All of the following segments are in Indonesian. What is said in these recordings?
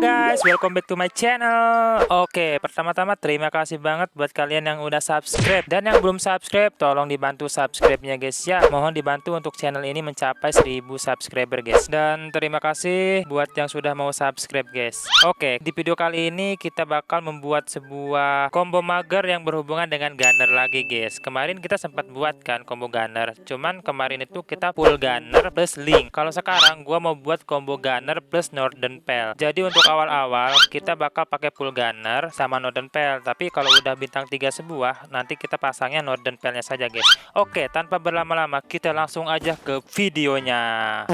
guys, welcome back to my channel. Oke, pertama-tama terima kasih banget buat kalian yang udah subscribe. Dan yang belum subscribe, tolong dibantu subscribe-nya guys ya. Mohon dibantu untuk channel ini mencapai 1000 subscriber guys. Dan terima kasih buat yang sudah mau subscribe guys. Oke, di video kali ini kita bakal membuat sebuah combo mager yang berhubungan dengan gunner lagi guys. Kemarin kita sempat buat kan combo gunner. Cuman kemarin itu kita full gunner plus link. Kalau sekarang gua mau buat combo gunner plus Northern Pearl. Jadi untuk awal-awal kita bakal pakai full gunner sama Northern Pearl. Tapi kalau udah bintang 3 sebuah, nanti kita pasangnya Northern Pearl-nya saja guys. Oke, tanpa berlama-lama kita langsung aja ke videonya.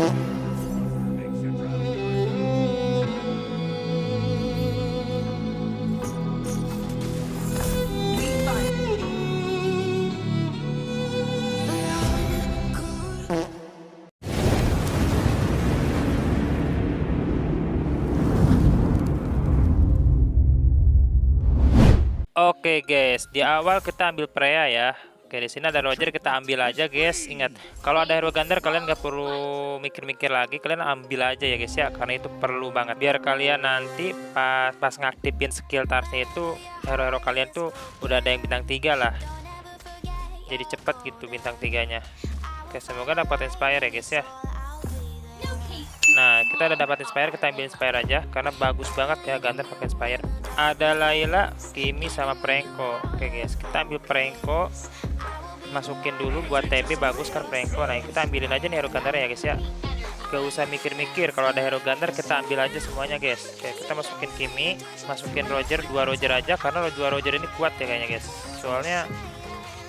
Oke guys, di awal kita ambil Freya ya. Oke, di sini ada Roger, kita ambil aja guys. Ingat, kalau ada hero gunner kalian nggak perlu mikir-mikir lagi, kalian ambil aja ya guys ya, karena itu perlu banget. Biar kalian nanti pas ngaktifin skill tarsnya itu hero-hero kalian tuh udah ada yang bintang 3 lah. Jadi cepet gitu bintang 3-nya. Oke, semoga dapat inspire ya guys ya. Nah, kita udah dapat inspire, kita ambil inspire aja karena bagus banget ya gunner pakai inspire. Ada Layla, Kimi sama Franco. Oke guys, kita ambil Franco, masukin dulu buat TB, bagus kan Franco. Nah, kita ambilin aja nih hero gunner ya guys ya. Gak usah mikir-mikir, kalau ada hero gunner kita ambil aja semuanya guys. Oke, kita masukin Kimi, masukin Roger, 2 Roger aja karena 2 Roger ini kuat ya kayaknya guys. Soalnya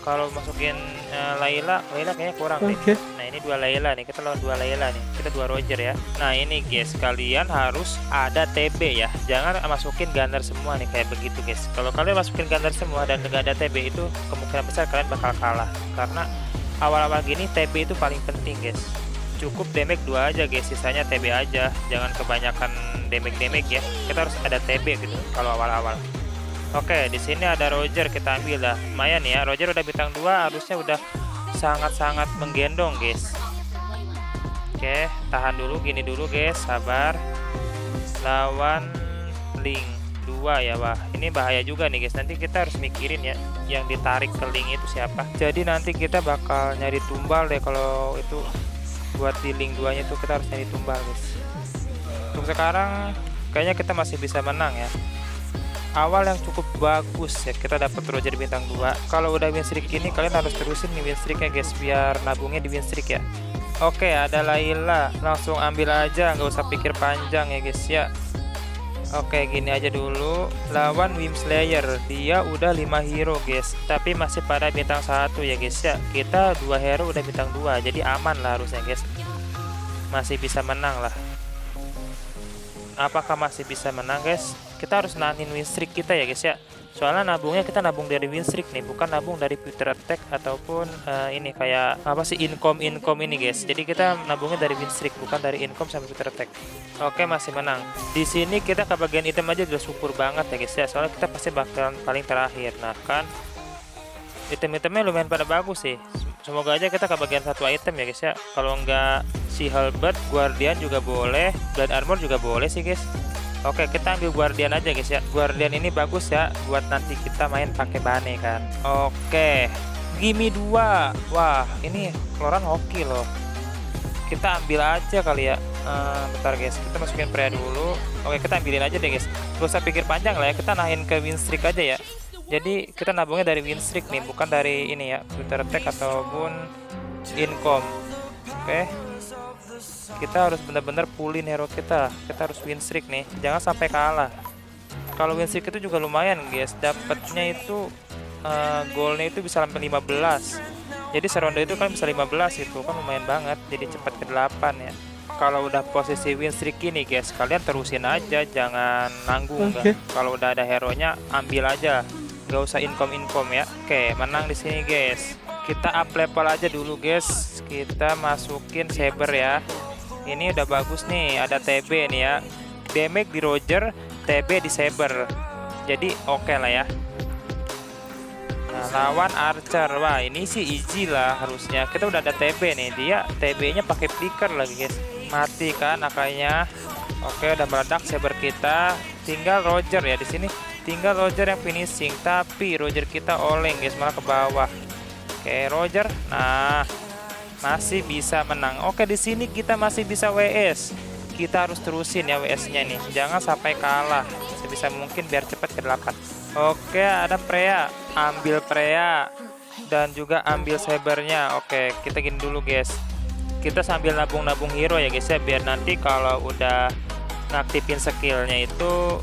kalau masukin Layla kayaknya kurang deh. Nah, ini 2 Layla nih, kita lawan 2 Layla nih, kita 2 Roger ya. Nah, ini guys, kalian harus ada TB ya, jangan masukin gunner semua nih kayak begitu guys. Kalau kalian masukin gunner semua dan nggak ada TB, itu kemungkinan besar kalian bakal kalah, karena awal-awal gini TB itu paling penting guys. Cukup damage 2 aja guys, sisanya TB aja, jangan kebanyakan damage ya. Kita harus ada TB gitu kalau awal-awal. Oke, di sini ada Roger, kita ambil lah. Lumayan ya, Roger udah bintang 2, harusnya udah sangat-sangat menggendong guys. Oke, tahan dulu, gini dulu guys, sabar. Lawan link 2 ya, wah ini bahaya juga nih guys. Nanti kita harus mikirin ya, yang ditarik ke link itu siapa. Jadi nanti kita bakal nyari tumbal deh kalau itu buat di link 2 nya tuh, kita harus nyari tumbal guys. Untuk sekarang kayaknya kita masih bisa menang ya. Awal yang cukup bagus ya, kita dapat Roger bintang 2. Kalau udah win streak ini kalian harus terusin nih win streaknya guys, biar nabungnya di win streak ya. Oke, ada Layla, langsung ambil aja, nggak usah pikir panjang ya guys ya. Oke, gini aja dulu. Lawan Wim Slayer, dia udah 5 hero guys, tapi masih pada bintang 1 ya guys ya. Kita 2 hero udah bintang 2, jadi aman lah harusnya guys. Masih bisa menang lah. Apakah masih bisa menang guys? Kita harus nahanin win streak kita ya guys ya. Soalnya nabungnya kita nabung dari win streak nih, bukan nabung dari future attack ataupun ini kayak apa sih, income ini guys. Jadi kita nabungnya dari win streak, bukan dari income sama future attack. Oke, masih menang. Di sini kita ke bagian item aja udah syukur banget ya guys ya. Soalnya kita pasti bakalan paling terakhir. Nah kan item-itemnya lumayan pada bagus sih. Semoga aja kita ke bagian 1 item ya guys ya. Kalau enggak si Halberd, Guardian juga boleh, Blood Armor juga boleh sih guys. Oke, kita ambil Guardian aja guys ya. Guardian ini bagus ya buat nanti kita main pakai Bane kan. Oke, Gimme 2. Wah, ini keluaran hoki loh. Kita ambil aja kali ya. Bentar guys, kita masukin Freya dulu. Oke, kita ambilin aja deh guys. Gak usah pikir panjang lah ya, kita nahin ke win streak aja ya. Jadi kita nabungnya dari win streak nih, bukan dari ini ya, future attack ataupun income. Oke, kita harus benar-benar pulin hero kita. Kita harus win streak nih, jangan sampai kalah. Kalau win streak itu juga lumayan guys, dapatnya itu goalnya itu bisa sampai 15. Jadi seronde itu kan bisa 15, itu kan lumayan banget. Jadi cepat ke 8 ya. Kalau udah posisi win streak ini guys, kalian terusin aja, jangan nanggung. Kalau udah ada hero nya ambil aja, nggak usah income ya. Oke, menang di sini guys. Kita up level aja dulu guys. Kita masukin Saber ya. Ini udah bagus nih, ada TB nih ya. Damage di Roger, TB di Saber. Jadi oke lah ya. Nah, lawan Archer. Wah, ini sih easy lah harusnya. Kita udah ada TB nih. Dia TB-nya pakai flicker lagi guys. Mati kan akainya. Oke, udah meledak saber kita. Tinggal Roger ya di sini. Tinggal Roger yang finishing, tapi Roger kita oleng guys, malah ke bawah. Oke, Roger. Nah, masih bisa menang. Oke, di sini kita masih bisa WS. Kita harus terusin ya WS-nya nih. Jangan sampai kalah. Sebisa mungkin biar cepat ke 8. Oke, ada Freya. Ambil Freya dan juga ambil sabernya. Oke, kita gini dulu guys. Kita sambil nabung-nabung hero ya guys ya, biar nanti kalau udah ngaktifin skillnya itu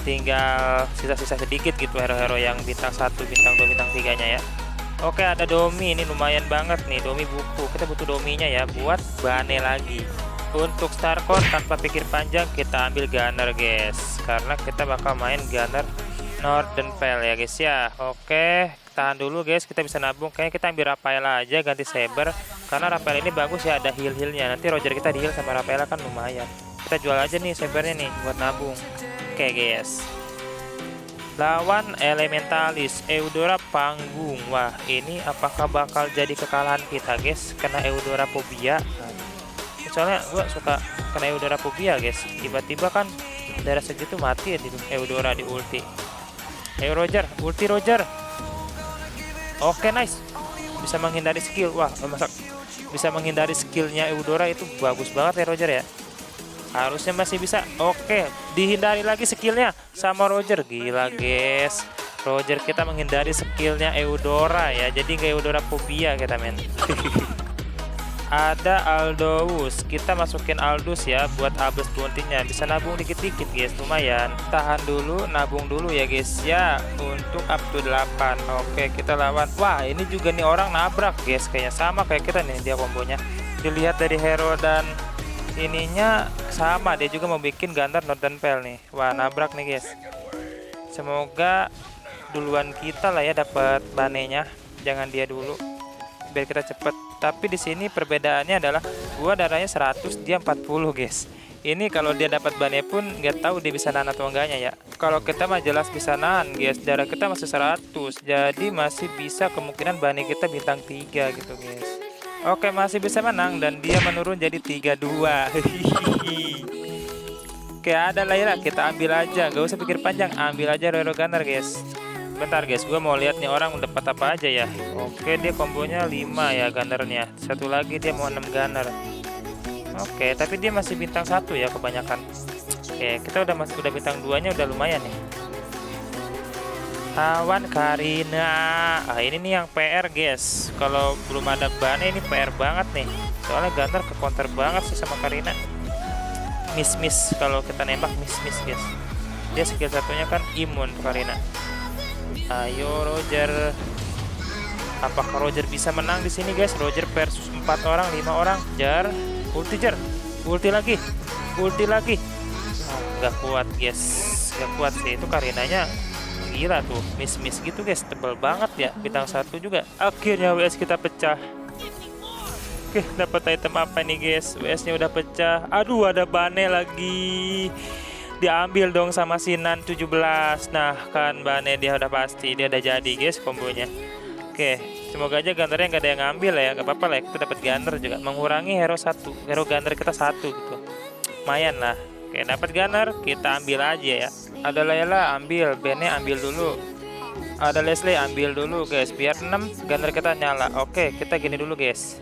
tinggal sisa-sisa sedikit gitu hero-hero yang bintang 1, bintang 2, bintang 3 nya ya. Oke, ada Domi, ini lumayan banget nih, Domi buku. Kita butuh Dominya ya buat Bane lagi. Untuk Starcore tanpa pikir panjang kita ambil Gunner guys, karena kita bakal main Gunner Northern Vale ya guys ya. Oke, tahan dulu guys, kita bisa nabung. Kayaknya kita ambil Rafaela aja ganti Saber, karena Rafaela ini bagus ya, ada heal-healnya. Nanti Roger kita di heal sama Rafaela kan lumayan. Kita jual aja nih Sabernya nih buat nabung. Oke guys, lawan Elementalis Eudora Panggung. Wah, ini apakah bakal jadi kekalahan kita guys, kena Eudora Phobia. Soalnya gua suka kena Eudora Phobia guys, tiba-tiba kan darah segitu mati ya di Eudora di ulti. Ayo Roger, ulti Roger. Oke, nice, bisa menghindari skill. Wah, masak bisa menghindari skillnya Eudora itu bagus banget ya Roger ya. Harusnya masih bisa. Oke, dihindari lagi skillnya sama Roger. Gila guys, Roger kita menghindari skillnya Eudora ya, jadi nggak Eudora Phobia kita men. Ada Aldous, kita masukin Aldous ya buat habis bounty-nya. Bisa nabung dikit-dikit guys, lumayan. Tahan dulu, nabung dulu ya guys ya, untuk up to 8. Oke, kita lawan. Wah, ini juga nih orang nabrak guys, kayaknya sama kayak kita nih dia kombonya. Dilihat dari hero dan ininya sama, dia juga mau bikin Gunner Northern Vale nih. Wah, nabrak nih guys. Semoga duluan kita lah ya dapat banenya, jangan dia dulu biar kita cepet. Tapi di sini perbedaannya adalah gua darahnya 100, dia 40 guys. Ini kalau dia dapat bane pun nggak tahu dia bisa nahan atau enggaknya ya. Kalau kita mah jelas bisa nahan guys, darah kita masih 100, jadi masih bisa kemungkinan bane kita bintang 3 gitu guys. Oke, masih bisa menang dan dia menurun jadi 32. Oke, ada Layla, kita ambil aja, gak usah pikir panjang, ambil aja Roro Gunner guys. Bentar guys, gue mau lihat nih orang dapat apa aja ya. Oke, dia kombonya 5 ya Gunnernya. Satu lagi dia mau 6 Gunner. Oke, tapi dia masih bintang 1 ya kebanyakan. Oke, kita udah bintang 2-nya udah lumayan nih. Lawan Karina. Ah, ini nih yang PR guys. Kalau belum ada bane ini PR banget nih. Soalnya Gunner ke counter banget sih sama Karina. Miss kalau kita nembak miss guys. Dia skill satunya kan imun Karina. Ayo Roger. Apakah Roger bisa menang di sini guys? Roger versus 4 orang, 5 orang. Jar, ulti Jar. Ulti lagi. Ulti lagi. Oh, nggak kuat guys. Nggak kuat sih itu Karinanya. Gila tuh, miss gitu guys. Tebal banget ya. Bintang 1 juga. Akhirnya WS kita pecah. Oke, dapat item apa nih guys? WS-nya udah pecah. Aduh, ada bane lagi. Diambil dong sama Sinan 17. Nah kan bane dia udah pasti, dia udah jadi guys kombonya. Oke, semoga aja Gunnernya nggak ada yang ngambil ya, nggak apa-apa lah ya, kita dapat Gunner juga, mengurangi hero Gunner kita 1 gitu, lumayan lah. Oke, dapat Gunner, kita ambil aja ya. Ada Layla, ambil, Bene ambil dulu. Ada Leslie, ambil dulu guys, biar 6 Gunner kita nyala. Oke, kita gini dulu guys.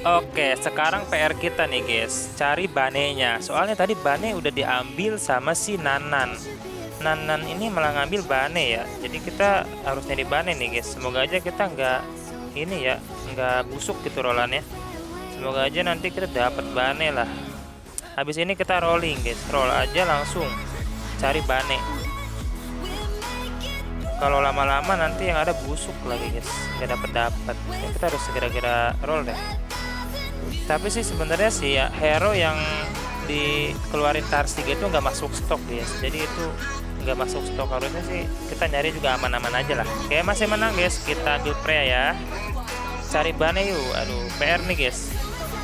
Oke, sekarang PR kita nih guys, cari banenya. Soalnya tadi bane udah diambil sama si Nanan. Nanan ini malah ngambil bane ya. Jadi kita harus nyari bane nih guys. Semoga aja kita nggak ini ya, nggak busuk gitu rollannya. Semoga aja nanti kita dapat bane lah. Habis ini kita rolling guys, roll aja langsung cari bane. Kalau lama-lama nanti yang ada busuk lagi guys, nggak dapat. Ya, kita harus segera-gera roll deh. Tapi sih sebenarnya sih ya hero yang dikeluarin Tars 3 itu nggak masuk stok guys. Jadi itu nggak masuk stok, harusnya sih kita nyari juga aman-aman aja lah. Oke, masih menang guys, kita ambil Freya ya. Cari bane yuk. Aduh, PR nih guys.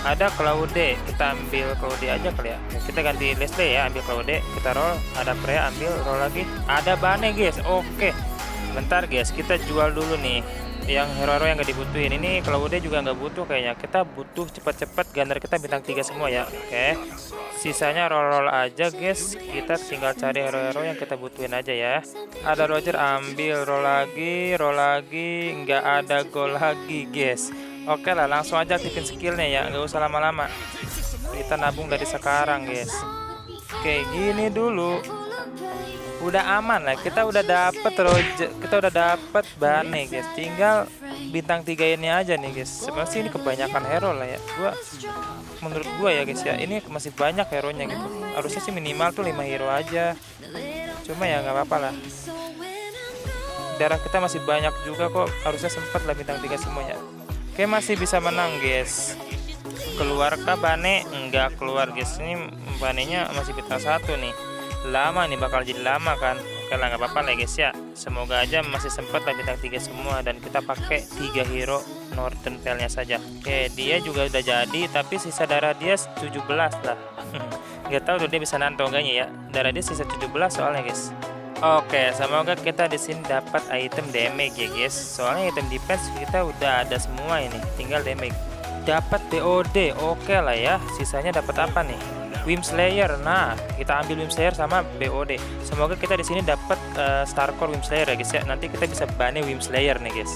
Ada Claude, kita ambil Claude aja kali ya. Kita ganti Leslie ya, ambil Claude, kita roll. Ada Freya, ambil roll lagi. Ada bane guys. Oke. Bentar guys, kita jual dulu nih. yang hero-hero yang gak dibutuhin. Ini kalau udah juga nggak butuh kayaknya. Kita butuh cepet-cepet gunner kita bintang 3 semua ya. Oke, sisanya roll-roll aja guys. Kita tinggal cari hero-hero yang kita butuhin aja ya. Ada Roger, ambil. Roll lagi, nggak ada gol lagi guys. Oke lah, langsung aja aktifin skillnya ya, nggak usah lama-lama. Kita nabung dari sekarang guys. Oke, gini dulu udah aman lah, kita udah dapet Roger, kita udah dapet Bane guys, tinggal bintang 3 ini aja nih guys. Sebenarnya ini kebanyakan hero lah ya, menurut gua ya guys ya, ini masih banyak hero nya gitu. Harusnya sih minimal tuh 5 hero aja, cuma ya nggak apa-apa lah, darah kita masih banyak juga kok, harusnya sempat lah bintang 3 semuanya. Oke, masih bisa menang guys. Keluarkah Bane? Enggak keluar guys, ini Bane-nya masih bintang 1 nih. Lama nih, bakal jadi lama kan. Oke lah, nggak apa-apa lah guys ya, semoga aja masih sempat lah bintang 3 semua, dan kita pakai 3 hero Northern Vale nya saja. Oke, dia juga udah jadi, tapi sisa darah dia 17 lah. Nggak tahu tuh dia bisa nanto enggaknya ya, darah dia sisa 17 soalnya guys. Oke, semoga kita di sini dapat item damage ya guys, soalnya item defense kita udah ada semua, ini tinggal damage. Dapat BOD, oke lah ya, sisanya dapat apa nih? Wimslayer. Nah, kita ambil Wimslayer sama BOD. Semoga kita di sini dapat Starcore Wimslayer ya guys ya. Nanti kita bisa Bane Wimslayer nih guys.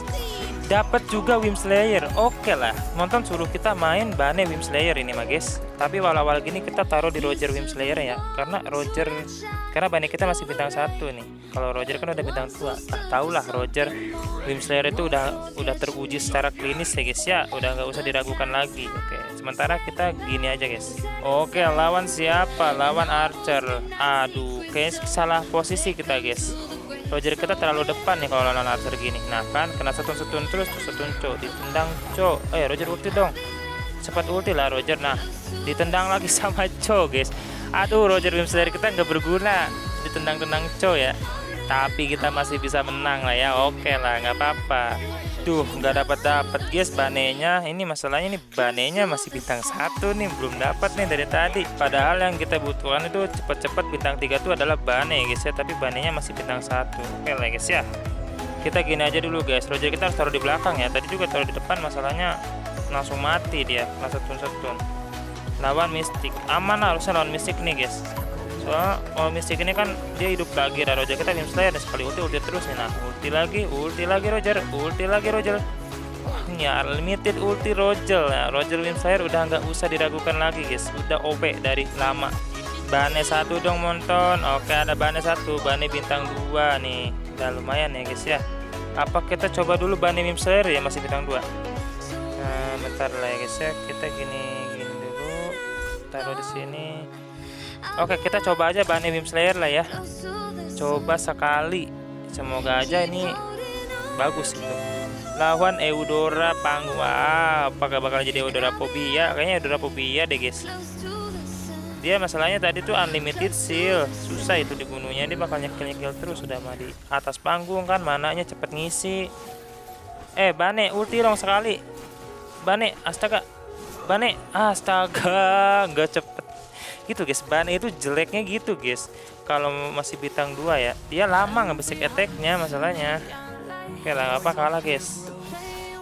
Dapat juga Wimslayer. Oke lah. Nonton suruh kita main Bane Wimslayer ini mah guys. Tapi awal-awal gini kita taruh di Roger Wimslayer ya. Karena Bane kita masih bintang 1 nih. Kalau Roger kan udah bintang 2. Nah, tahulah Roger Wimslayer itu udah teruji secara klinis ya guys ya. Udah nggak usah diragukan lagi. Oke. Sementara kita gini aja guys. Oke, lawan siapa? Lawan Archer. Aduh, kayak salah posisi kita guys. Roger kita terlalu depan nih kalau lawan Archer gini. Nah kan, kena setun terus, setun cok, ditendang cok. Roger ulti dong. Cepat ulti lah Roger. Nah, ditendang lagi sama cok guys. Aduh, Roger Wimslayer kita nggak berguna. Ditendang-tendang cok ya. Tapi kita masih bisa menang lah ya. Oke lah, nggak apa-apa. Duh, nggak dapat guys Bane-nya. Ini masalahnya nih, Bane-nya masih bintang 1 nih, belum dapat nih dari tadi. Padahal yang kita butuhkan itu cepet-cepet bintang 3 itu adalah Bane guys ya, tapi Bane-nya masih bintang 1. Oke lah guys ya. Kita gini aja dulu guys. Roger kita harus taruh di belakang ya. Tadi juga taruh di depan, masalahnya langsung mati dia. Langsung setun. Lawan Mystic. Aman lah, harusnya lawan Mystic nih guys. Soalnya Mystic ini kan dia hidup lagi. Roger kita Wimslayer dan sekali ulti terus nih. Nah, ulti lagi Roger. Wah, ini unlimited ulti Roger. Nah, Roger Wimslayer udah nggak usah diragukan lagi guys, udah OP dari lama. Bane 1 dong monton. Oke, ada Bane 1, Bane bintang 2 nih, udah lumayan ya guys ya. Apa kita coba dulu Bane Wimslayer ya, masih bintang 2. Nah, bentar lah ya guys ya, kita gini dulu, taruh di sini. Oke, kita coba aja Bane Wimslayer lah ya. Coba sekali. Semoga aja ini bagus gitu. Lawan Eudora Panggung. Apakah bakal jadi Eudora Phobia? Kayaknya Eudora Phobia deh guys. Dia masalahnya tadi tuh unlimited seal. Susah itu dibunuhnya. Dia bakal nyekil terus, sudah mah di atas panggung kan. Mananya cepet ngisi. Bane ulti dong sekali. Bane, astaga. Nggak cepet. Gitu guys, Bane itu jeleknya gitu guys. Kalau masih bintang 2 ya, dia lama nge-basic attack-nya masalahnya. Oke lah, nggak apa, kalah guys.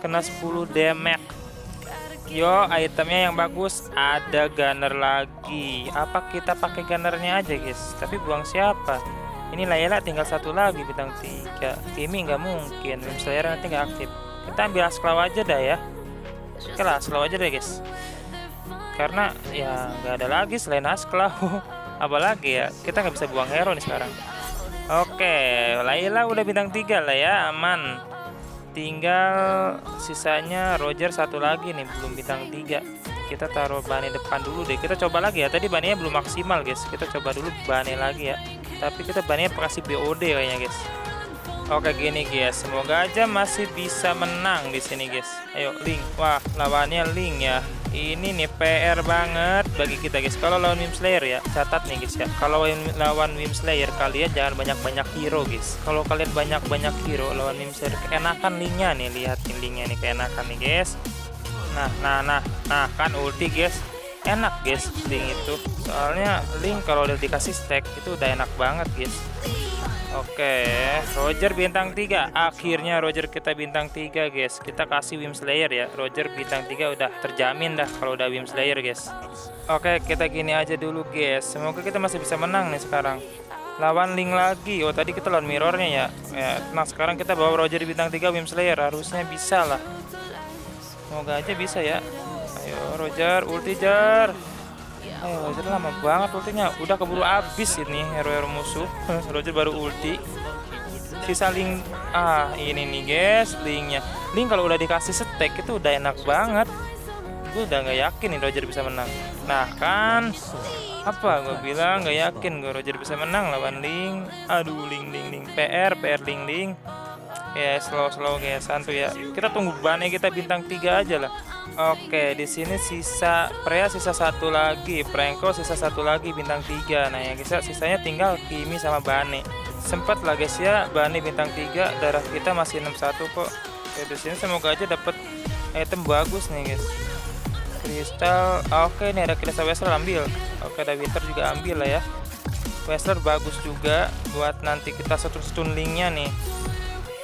Kena 10 damage. Yo, itemnya yang bagus. Ada gunner lagi. Apa kita pakai gunnernya aja guys? Tapi buang siapa? Ini Layla tinggal 1 lagi bintang 3. Kimi nggak mungkin. Wimslayer nanti nggak aktif. Kita ambil Asklaw aja dah ya. Oke lah, Asklaw aja deh guys. Karena ya nggak ada lagi selain Asklaw. Apalagi ya, kita nggak bisa buang hero nih sekarang. Oke, Layla udah bintang 3 lah ya, aman. Tinggal sisanya Roger 1 lagi nih, belum bintang 3. Kita taruh Bane depan dulu deh. Kita coba lagi ya, tadi Bane-nya belum maksimal guys. Kita coba dulu Bane lagi ya. Tapi kita Bane-nya kasih BOD kayaknya guys. Oke gini guys, semoga aja masih bisa menang di sini guys. Ayo Link, wah lawannya Link ya. Ini nih PR banget bagi kita guys. Kalau lawan Wimslayer ya, catat nih guys ya. Kalau lawan Wimslayer kalian jangan banyak-banyak hero guys. Kalau kalian banyak-banyak hero lawan Wimslayer, keenakan linknya nih. Lihatin linknya nih, keenakan nih guys. Nah kan ulti guys, enak guys link itu. Soalnya Link kalau udah dikasih stack itu udah enak banget guys. Oke, Roger bintang 3. Akhirnya Roger kita bintang 3 guys. Kita kasih Wim Slayer ya. Roger bintang 3 udah terjamin dah kalau udah Wim Slayer guys. Oke, kita gini aja dulu guys. Semoga kita masih bisa menang nih sekarang. Lawan Link lagi. Oh, tadi kita lawan mirrornya ya. Nah, sekarang kita bawa Roger bintang 3 Wim Slayer. Harusnya bisa lah. Semoga aja bisa ya. Ayo Roger, ulti Jar. Ayo Roger, lama banget ultinya. Udah keburu habis ini hero-hero musuh. Roger baru ulti. Sisa Link. Ini nih guys, Linknya. Link kalau udah dikasih stack itu udah enak banget. Gue udah nggak yakin nih Roger bisa menang. Nah kan, apa gue bilang nggak yakin gue Roger bisa menang lawan Link. Aduh, Link PR Link. Ya slow guys, santuy ya. Kita tunggu bannya kita bintang 3 aja lah. Oke, di sini sisa Freya sisa satu lagi, Pranko sisa satu lagi bintang 3. Nah ya guys, sisanya tinggal Kimi sama Bane. Sempat lah guys ya, Bane bintang 3, darah kita masih 61 kok. Oke, di sini semoga aja dapat item bagus nih guys. Kristal, oke nih ada kristal Westler ambil. Oke, ada Winter juga ambil lah ya. Westler bagus juga buat nanti kita stun Linknya nih.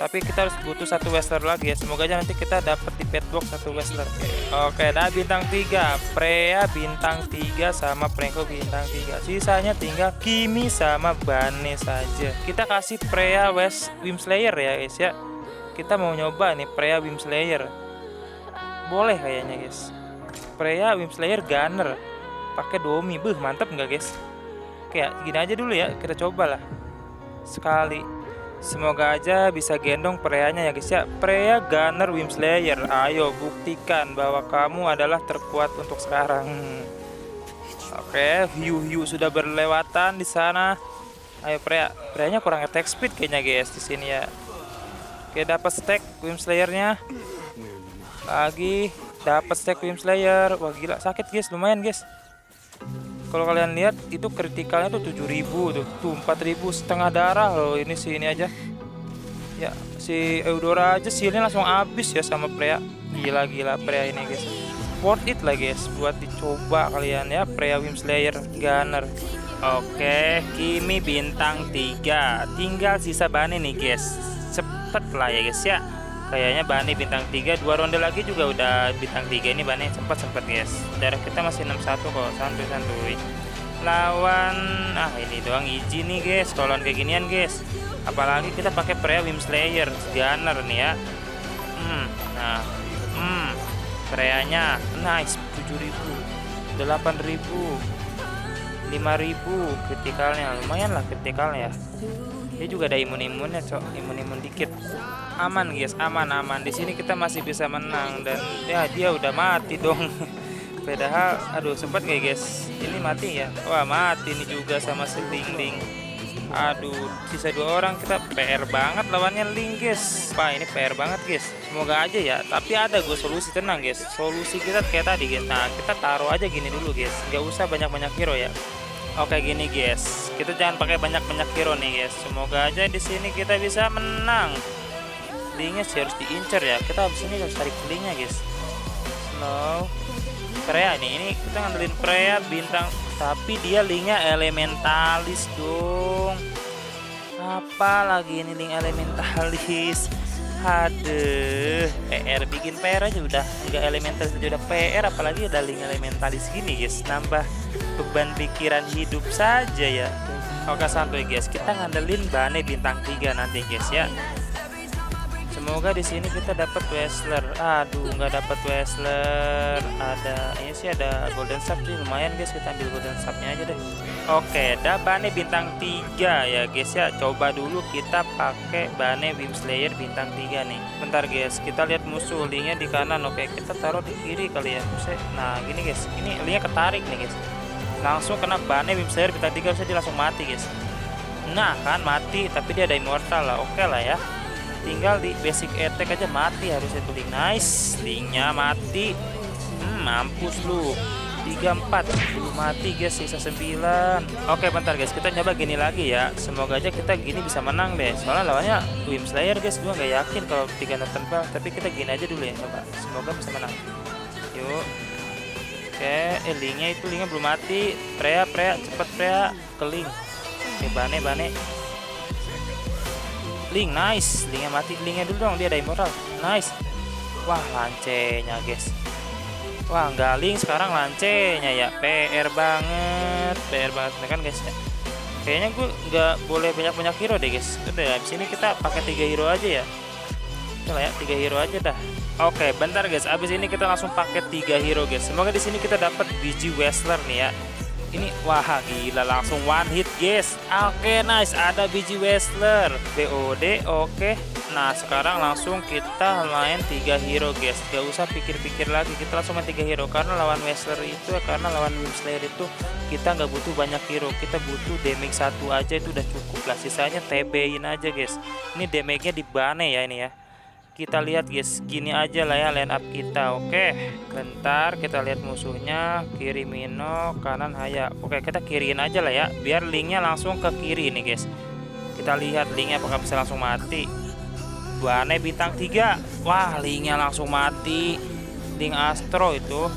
Tapi kita harus butuh satu Westler lagi ya. Semoga aja nanti kita dapat di pet box satu Westler. Oke, nah bintang 3 Freya bintang 3 sama Pranko bintang 3. Sisanya tinggal Kimi sama Bane saja. Kita kasih Freya Wim Slayer ya guys ya. Kita mau nyoba nih Freya Wim Slayer. Boleh kayaknya guys. Freya Wim Slayer Gunner pakai Domi. Mantap nggak guys? Kayak gini aja dulu ya. Kita cobalah sekali. Semoga aja bisa gendong Freyanya ya guys ya. Freya Gunner Wim Slayer. Ayo buktikan bahwa kamu adalah terkuat untuk sekarang. Oke, hiu sudah berlewatan di sana. Ayo Freyanya kurang attack speed kayaknya guys di sini ya. Oke, dapat stack Wim Slayernya. Lagi dapat stack Wim Slayer. Wah gila, sakit guys, lumayan guys. Kalau kalian lihat itu kritikalnya tuh 7000 tuh 4000 setengah darah loh ini aja. Ya, si Eudora aja healnya langsung habis ya sama Freya. Gila Freya ini guys. Worth it lah guys buat dicoba kalian ya, Freya Wim Slayer Gunner. Oke, Kimi bintang 3. Tinggal sisa Bane nih guys. Cepet lah ya guys ya. Kayaknya Bane bintang 3, 2 ronde lagi juga udah bintang 3 ini. Bane sempat guys. Darah kita masih 61 kok, santuy. Lawan ini doang easy nih guys. Kalau lawan kayak ginian guys. Apalagi kita pakai Freya Wim Slayer Gunner nih ya. Freyanya nice 7000, 8000, 5000 kritikalnya. Lumayan lah kritikalnya ya. Dia juga ada imun-imunnya cok, imun dikit. Aman guys, aman. Di sini kita masih bisa menang dan ya dia udah mati dong. Padahal aduh sempat nggak guys? Ini mati ya? Wah mati nih juga sama si Link. Aduh, sisa 2 orang, kita PR banget lawannya Link guys. Wah ini PR banget guys. Semoga aja ya. Tapi ada gue solusi, tenang guys. Solusi kita kayak tadi guys. Nah kita taruh aja gini dulu guys. Gak usah banyak hero ya. Oke gini guys, kita jangan pakai banyak hero nih guys. Semoga aja di sini kita bisa menang. Linknya sih harus diincar ya. Kita habis ini harus tarik Linknya guys. Slow. Freya nih, ini kita ngandelin Freya bintang, tapi dia Linknya elementalis dong. Apa lagi ini Link elementalis? Aduh, PR bikin PR aja udah nggak elementalis aja udah PR, apalagi ada Link elementalis gini guys. Nambah beban pikiran hidup saja ya. Oke santuy guys, kita ngandelin Bane bintang 3 nanti guys ya. Semoga di sini kita dapat Westler. Aduh, nggak dapat Westler. Ada ini sih ada Golden Sap sih, lumayan guys. Kita ambil Golden Sapnya aja deh. Oke, dah Bane bintang 3 ya guys ya. Coba dulu kita pakai Bane Wim Slayer bintang 3 nih. Bentar guys, kita lihat musuh Linknya di kanan. Oke, kita taruh di kiri kali ya. Nah, gini guys. Ini Linknya ketarik nih guys. Langsung kena Bane Wim Slayer bintang 3, bisa dia langsung mati guys. Nah, kan mati, tapi dia ada immortal lah. Oke lah ya. Tinggal di basic attack aja mati harusnya tuh Link. Nice, Linknya mati. Mampus lu. 34 belum mati guys, sisa 9. Oke bentar guys, kita coba gini lagi ya. Semoga aja kita gini bisa menang deh. Soalnya lawannya Wim Slayer guys, gua nggak yakin kalau 3 tebal. Tapi kita gini aja dulu ya, coba. Semoga bisa menang. Yuk. Oke, linknya belum mati. Freya, cepet Freya, ke link. Oke, Bane. Link, nice. Linknya mati, linknya dulu dong, dia ada immortal. Nice. Wah, lancenya guys. Wah, nggak link sekarang lancenya ya. PR banget kan guys ya. Kayaknya gue nggak boleh banyak hero deh guys. Udah, habis ini kita pakai 3 hero aja ya. Oke lah ya, 3 hero aja dah. Oke, bentar guys. Abis ini kita langsung pakai 3 hero guys. Semoga di sini kita dapat biji Wrestler nih ya. Ini wah gila, langsung one hit guys. Oke, nice, ada biji Wrestler. BOD, oke. Nah, sekarang langsung kita main 3 hero guys. Gak usah pikir-pikir lagi. Kita langsung main 3 hero karena lawan Wrestler itu, karena lawan Wim Slayer itu kita nggak butuh banyak hero. Kita butuh damage 1 aja itu udah cukup lah. Sisanya TB-in aja guys. Ini damage-nya di Bane ya ini ya. Kita lihat guys, gini aja lah ya line up kita. Oke, bentar kita lihat musuhnya. Kiri Mino, kanan Haya. Oke, kita kiriin aja lah ya, biar linknya langsung ke kiri ini guys. Kita lihat linknya apakah bisa langsung mati. Bane bintang 3. Wah, linknya langsung mati. Link Astro itu.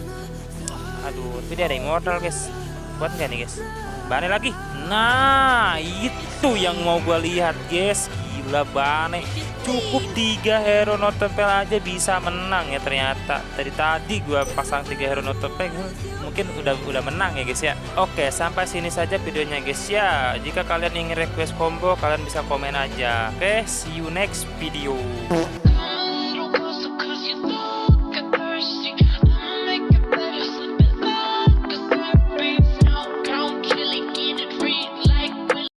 Aduh, tapi dia ada immortal guys. Kuat nggak nih guys? Bane lagi. Nah, itu yang mau gua lihat guys. Gila, Bane cukup 3 hero not tempel aja bisa menang ya ternyata. Dari tadi gua pasang 3 hero not tempel mungkin udah menang ya guys ya. Oke, sampai sini saja videonya guys ya. Jika kalian ingin request combo, kalian bisa komen aja. Oke, see you next video.